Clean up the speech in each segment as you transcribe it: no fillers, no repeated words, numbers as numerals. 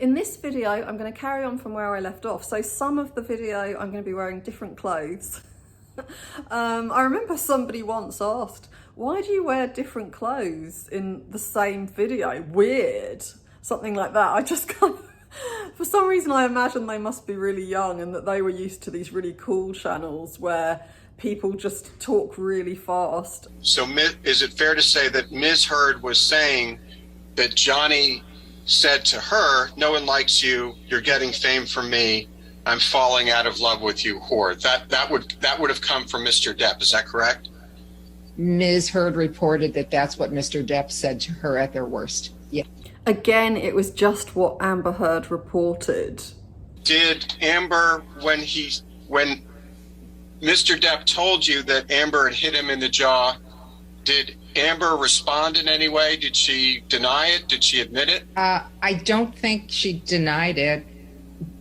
In this video, I'm going to carry on from where I left off. So some of the video, I'm going to be wearing different clothes. I remember somebody once asked, why do you wear different clothes in the same video? Weird. Something like that. I just kind of, for some reason I imagine they must be really young and that they were used to these really cool channels where people just talk really fast. So is it fair to say that Ms. Heard was saying that Johnny said to her, no one likes you, you're getting fame from me, I'm falling out of love with you, whore. That would have come from Mr. Depp, is that correct? Ms. Heard reported that that's what Mr. Depp said to her at their worst. Yeah. Again, it was just what Amber Heard reported. Did Amber, when Mr. Depp told you that Amber had hit him in the jaw, did Amber respond in any way? Did she deny it? Did she admit it? I don't think she denied it,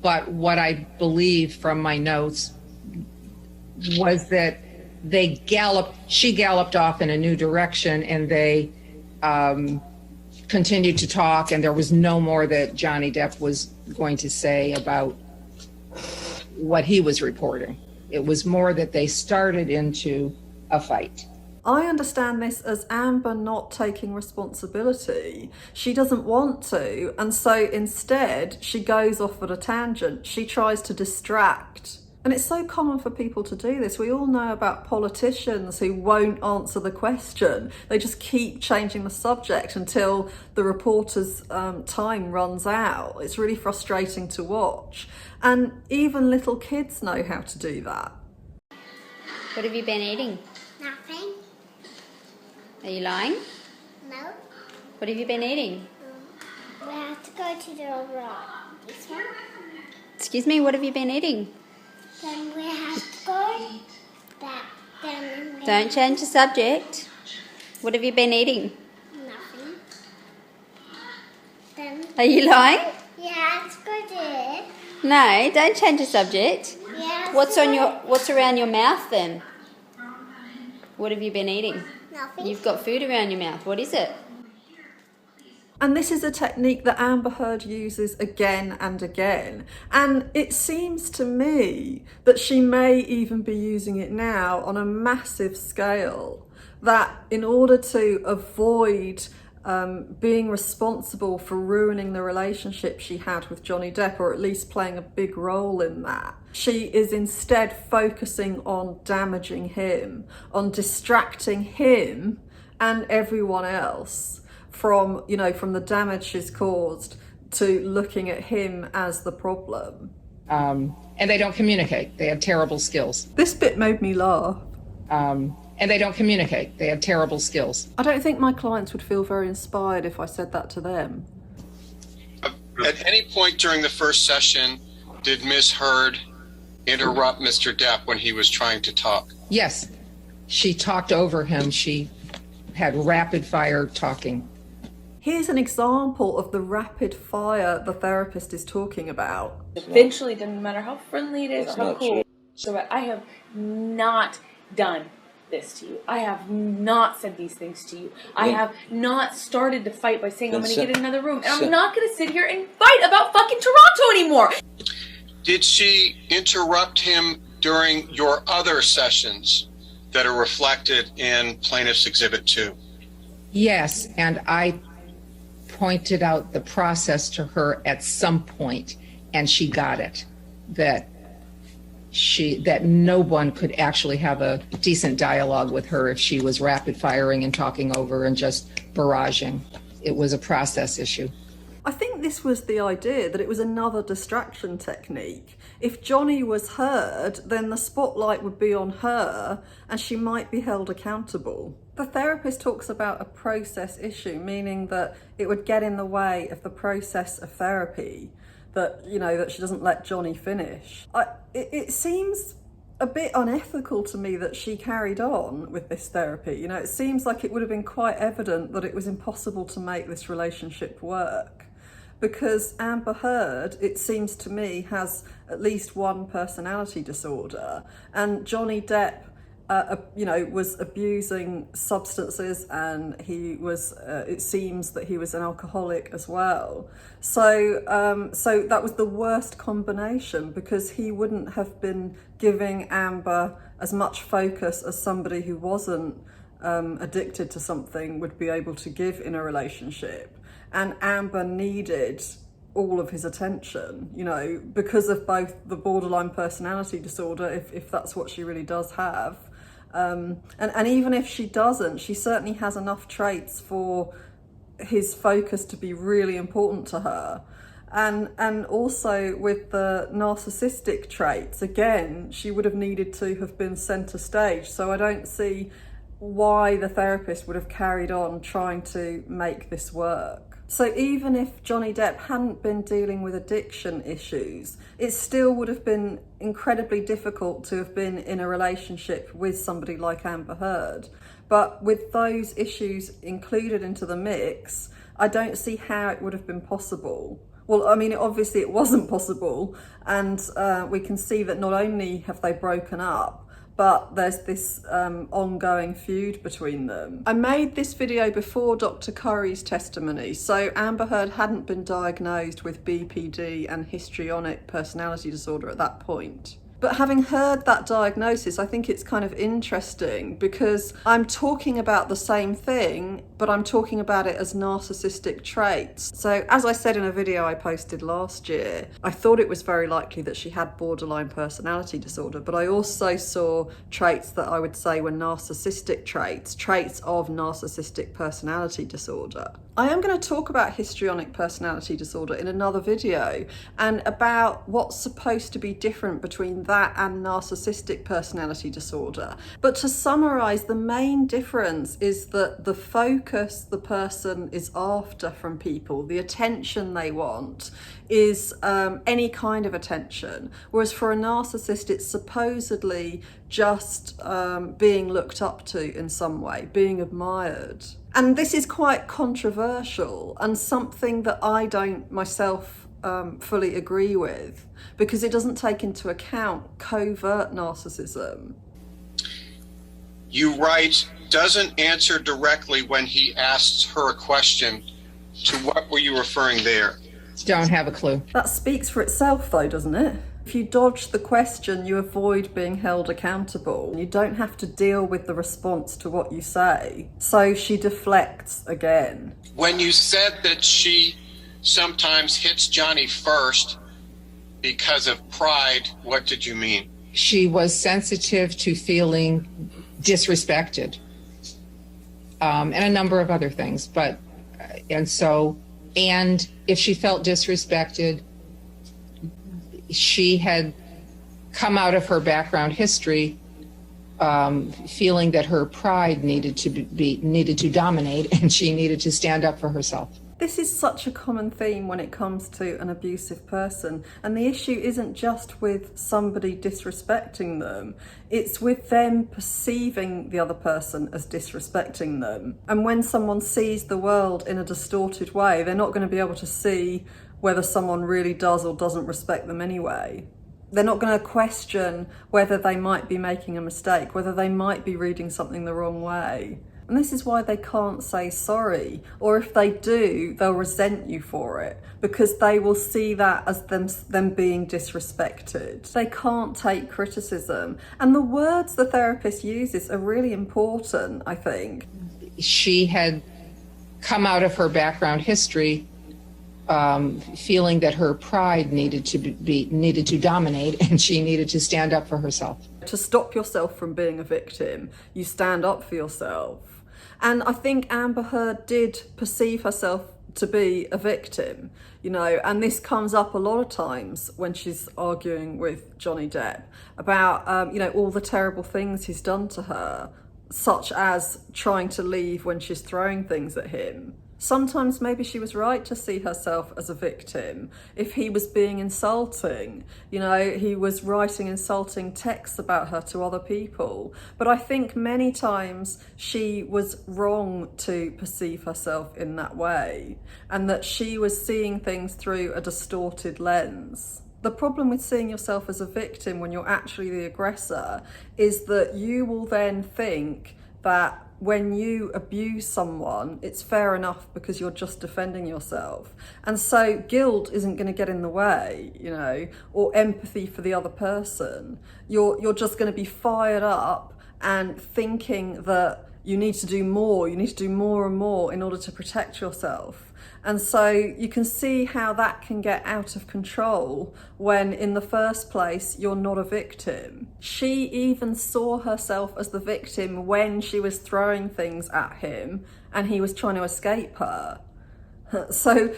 but what I believe from my notes was that she galloped off in a new direction and they continued to talk, and there was no more that Johnny Depp was going to say about what he was reporting. It was more that they started into a fight. I understand this as Amber not taking responsibility. She doesn't want to, and so instead she goes off at a tangent. She tries to distract. And it's so common for people to do this. We all know about politicians who won't answer the question. They just keep changing the subject until the reporter's time runs out. It's really frustrating to watch. And even little kids know how to do that. What have you been eating? Nothing. Are you lying? No. What have you been eating? We have to go to the rock. This one. Excuse me, what have you been eating? Then we have to go back. Then Don't change the subject. What have you been eating? Nothing. Then Are you lying? yeah, let's go there. No, don't change the subject. Yeah. What's around your mouth then? What have you been eating? Nothing. You've got food around your mouth. What is it? And this is a technique that Amber Heard uses again and again. And it seems to me that she may even be using it now on a massive scale. That in order to avoid being responsible for ruining the relationship she had with Johnny Depp, or at least playing a big role in that, she is instead focusing on damaging him, on distracting him and everyone else from the damage she's caused to looking at him as the problem. And they don't communicate. They have terrible skills. This bit made me laugh. And they don't communicate. They have terrible skills. I don't think my clients would feel very inspired if I said that to them. At any point during the first session, did Ms. Heard interrupt Mr. Depp when he was trying to talk? Yes, she talked over him. She had rapid fire talking. Here's an example of the rapid fire the therapist is talking about. Eventually, doesn't matter how friendly it is or how not cool. true. So I have not done this to you. I have not said these things to you. I have not started to fight by saying I'm going to get in another room. And I'm not going to sit here and fight about fucking Toronto anymore. Did she interrupt him during your other sessions that are reflected in Plaintiff's Exhibit 2? Yes, and I pointed out the process to her at some point, and she got it, that no one could actually have a decent dialogue with her if she was rapid firing and talking over and just barraging. It was a process issue. I think this was the idea, that it was another distraction technique. If Johnny was heard, then the spotlight would be on her and she might be held accountable. The therapist talks about a process issue, meaning that it would get in the way of the process of therapy, that she doesn't let Johnny finish. It seems a bit unethical to me that she carried on with this therapy. It seems like it would have been quite evident that it was impossible to make this relationship work, because Amber Heard, it seems to me, has at least one personality disorder, and Johnny Depp was abusing substances, and he was, it seems that he was an alcoholic as well. So that was the worst combination, because he wouldn't have been giving Amber as much focus as somebody who wasn't addicted to something would be able to give in a relationship. And Amber needed all of his attention, because of both the borderline personality disorder, if that's what she really does have. And even if she doesn't, she certainly has enough traits for his focus to be really important to her. And also with the narcissistic traits, again, she would have needed to have been centre stage. So I don't see why the therapist would have carried on trying to make this work. So even if Johnny Depp hadn't been dealing with addiction issues, it still would have been incredibly difficult to have been in a relationship with somebody like Amber Heard. But with those issues included into the mix, I don't see how it would have been possible. Well, I mean, obviously it wasn't possible. And we can see that not only have they broken up, but there's this ongoing feud between them. I made this video before Dr. Curry's testimony, so Amber Heard hadn't been diagnosed with BPD and histrionic personality disorder at that point. But having heard that diagnosis, I think it's kind of interesting, because I'm talking about the same thing, but I'm talking about it as narcissistic traits. So as I said in a video I posted last year, I thought it was very likely that she had borderline personality disorder, but I also saw traits that I would say were narcissistic traits of narcissistic personality disorder. I am going to talk about histrionic personality disorder in another video, and about what's supposed to be different between that and narcissistic personality disorder. But to summarize, the main difference is that the focus the person is after from people, the attention they want, is any kind of attention. Whereas for a narcissist, it's supposedly just being looked up to in some way, being admired. And this is quite controversial, and something that I don't myself fully agree with, because it doesn't take into account covert narcissism. You write, doesn't answer directly when he asks her a question. To what were you referring there? Don't have a clue. That speaks for itself though, doesn't it? If you dodge the question, you avoid being held accountable. You don't have to deal with the response to what you say. So she deflects again. When you said that she sometimes hits Johnny first because of pride, what did you mean? She was sensitive to feeling disrespected, and a number of other things. And if she felt disrespected, she had come out of her background history feeling that her pride needed to dominate, and she needed to stand up for herself. This is such a common theme when it comes to an abusive person, and the issue isn't just with somebody disrespecting them, it's with them perceiving the other person as disrespecting them. And when someone sees the world in a distorted way, they're not going to be able to see whether someone really does or doesn't respect them anyway. They're not going to question whether they might be making a mistake, whether they might be reading something the wrong way. And this is why they can't say sorry, or if they do, they'll resent you for it, because they will see that as them being disrespected. They can't take criticism. And the words the therapist uses are really important, I think. She had come out of her background history feeling that her pride needed to dominate, and she needed to stand up for herself. To stop yourself from being a victim, you stand up for yourself. And I think Amber Heard did perceive herself to be a victim, and this comes up a lot of times when she's arguing with Johnny Depp about, all the terrible things he's done to her, such as trying to leave when she's throwing things at him. Sometimes maybe she was right to see herself as a victim. If he was being insulting, he was writing insulting texts about her to other people. But I think many times she was wrong to perceive herself in that way, and that she was seeing things through a distorted lens. The problem with seeing yourself as a victim when you're actually the aggressor is that you will then think that when you abuse someone, it's fair enough because you're just defending yourself. And so guilt isn't going to get in the way, or empathy for the other person. You're just going to be fired up and thinking that you need to do more and more in order to protect yourself. And so you can see how that can get out of control when in the first place you're not a victim. She even saw herself as the victim when she was throwing things at him and he was trying to escape her. So,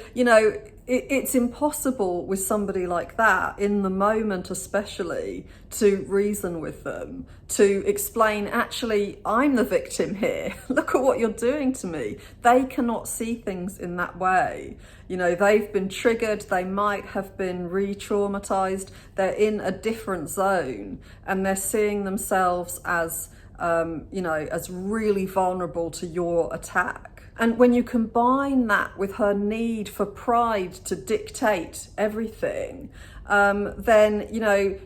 it's impossible with somebody like that, in the moment especially, to reason with them, to explain, actually, I'm the victim here. Look at what you're doing to me. They cannot see things in that way. They've been triggered, they might have been re-traumatized, they're in a different zone, and they're seeing themselves as, as really vulnerable to your attack. And when you combine that with her need for pride to dictate everything, then,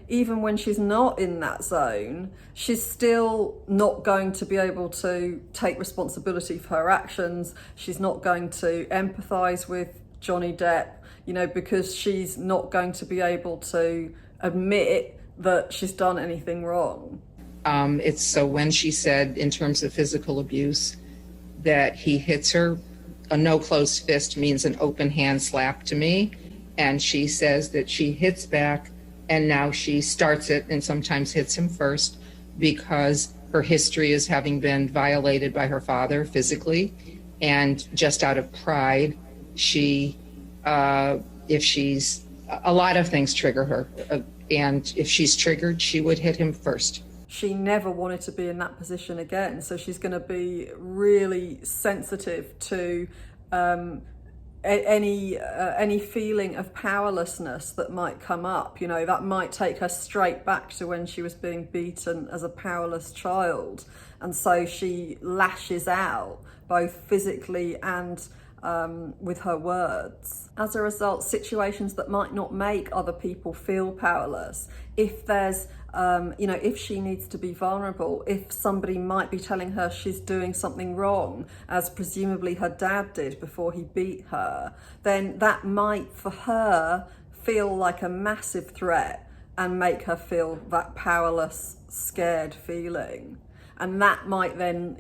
even when she's not in that zone, she's still not going to be able to take responsibility for her actions. She's not going to empathize with Johnny Depp, because she's not going to be able to admit that she's done anything wrong. It's so when she said, in terms of physical abuse, that he hits her, a no closed fist means an open hand slap to me. And she says that she hits back, and now she starts it and sometimes hits him first because her history is having been violated by her father physically. And just out of pride, a lot of things trigger her. And if she's triggered, she would hit him first. She never wanted to be in that position again. So she's going to be really sensitive to any feeling of powerlessness that might come up. That might take her straight back to when she was being beaten as a powerless child. And so she lashes out, both physically and with her words. As a result, situations that might not make other people feel powerless, if there's if she needs to be vulnerable, if somebody might be telling her she's doing something wrong, as presumably her dad did before he beat her, then that might, for her, feel like a massive threat and make her feel that powerless, scared feeling. And that might then,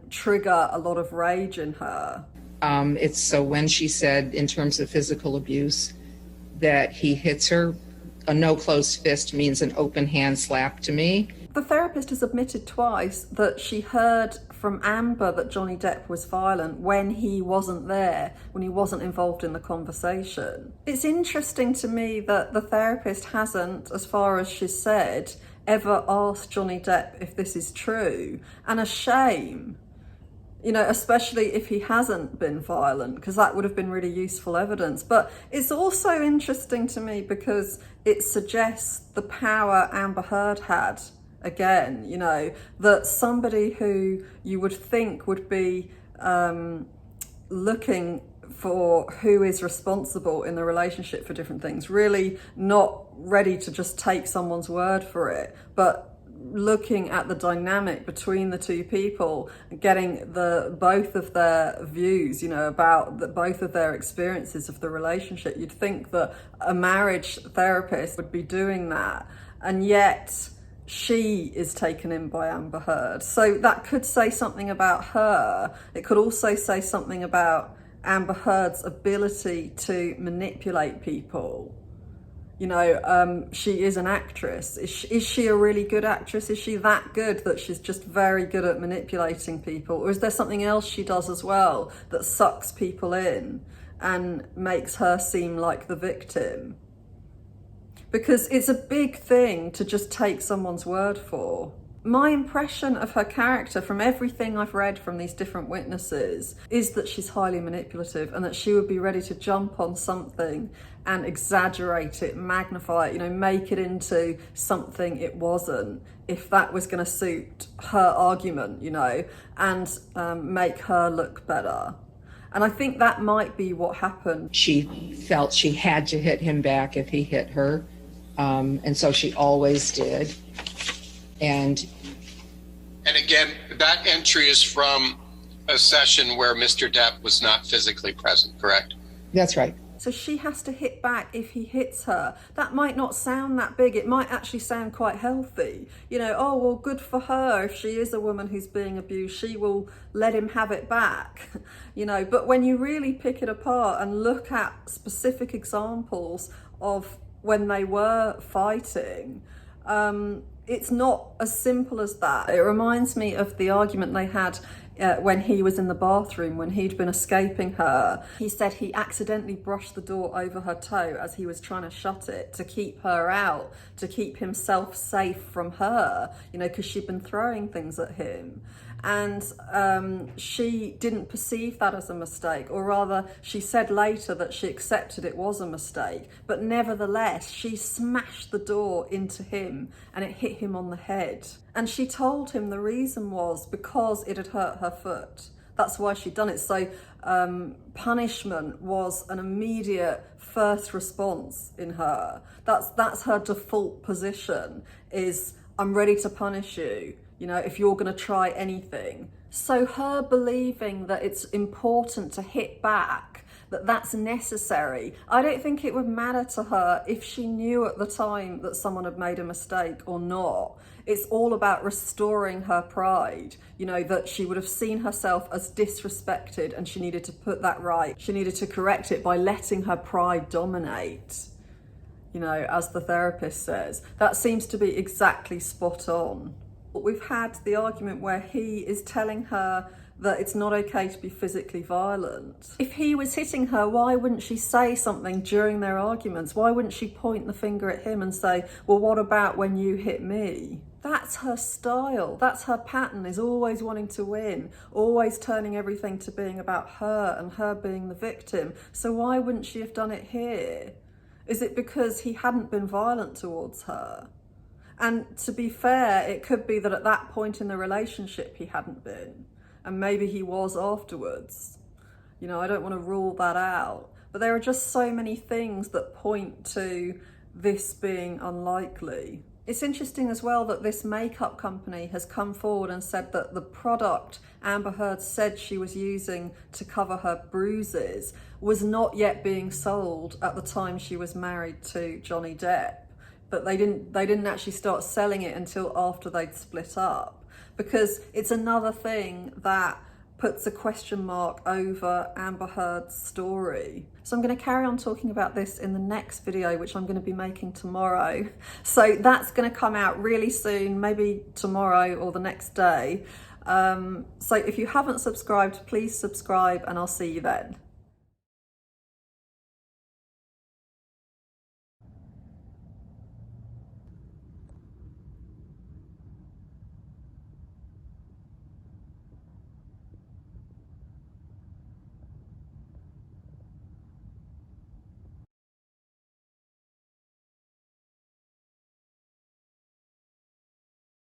trigger a lot of rage in her. It's so when she said, in terms of physical abuse, that he hits her, a no closed fist means an open hand slap to me. The therapist has admitted twice that she heard from Amber that Johnny Depp was violent when he wasn't there, when he wasn't involved in the conversation. It's interesting to me that the therapist hasn't, as far as she's said, ever asked Johnny Depp if this is true. And a shame. Especially if he hasn't been violent, because that would have been really useful evidence. But it's also interesting to me because it suggests the power Amber Heard had again, that somebody who you would think would be looking for who is responsible in the relationship for different things, really not ready to just take someone's word for it, but looking at the dynamic between the two people, getting both of their views, about both of their experiences of the relationship. You'd think that a marriage therapist would be doing that, and yet she is taken in by Amber Heard. So that could say something about her. It could also say something about Amber Heard's ability to manipulate people. She is an actress. Is she a really good actress? Is she that good that she's just very good at manipulating people? Or is there something else she does as well that sucks people in and makes her seem like the victim? Because it's a big thing to just take someone's word for. My impression of her character from everything I've read from these different witnesses is that she's highly manipulative and that she would be ready to jump on something and exaggerate it, magnify it, make it into something it wasn't, if that was going to suit her argument, and make her look better. And I think that might be what happened. She felt she had to hit him back if he hit her, And so she always did. And again, that entry is from a session where Mr. Depp was not physically present, correct? that's right. So she has to hit back if he hits her. That might not sound that big. It might actually sound quite healthy. You know, oh, well, good for her. If she is a woman who's being abused, she will let him have it back. You know, but when you really pick it apart and look at specific examples of when they were fighting, it's not as simple as that. It reminds me of the argument they had when he was in the bathroom, when he'd been escaping her. He said he accidentally brushed the door over her toe as he was trying to shut it to keep her out, to keep himself safe from her, you know, because she'd been throwing things at him. And she didn't perceive that as a mistake, or rather she said later that she accepted it was a mistake, but nevertheless she smashed the door into him and it hit him on the head. And she told him the reason was because it had hurt her foot. That's why she'd done it. So punishment was an immediate first response in her. That's her default position, is I'm ready to punish you, you know, if you're going to try anything. So her believing that it's important to hit back, that's necessary, I don't think it would matter to her if she knew at the time that someone had made a mistake or not. It's all about restoring her pride, you know, that she would have seen herself as disrespected and she needed to put that right. She needed to correct it by letting her pride dominate, you know, as the therapist says. That seems to be exactly spot on. We've had the argument where he is telling her that it's not okay to be physically violent. If he was hitting her, why wouldn't she say something during their arguments? Why wouldn't she point the finger at him and say, well, what about when you hit me? That's her style. That's her pattern, is always wanting to win, always turning everything to being about her and her being the victim. So why wouldn't she have done it here? Is it because he hadn't been violent towards her? And to be fair, it could be that at that point in the relationship he hadn't been, and maybe he was afterwards. You know, I don't want to rule that out. But there are just so many things that point to this being unlikely. It's interesting as well that this makeup company has come forward and said that the product Amber Heard said she was using to cover her bruises was not yet being sold at the time she was married to Johnny Depp. But they didn't actually start selling it until after they'd split up, because it's another thing that puts a question mark over Amber Heard's story. So I'm going to carry on talking about this in the next video, which I'm going to be making tomorrow. So that's going to come out really soon, maybe tomorrow or the next day. So if you haven't subscribed, please subscribe and I'll see you then.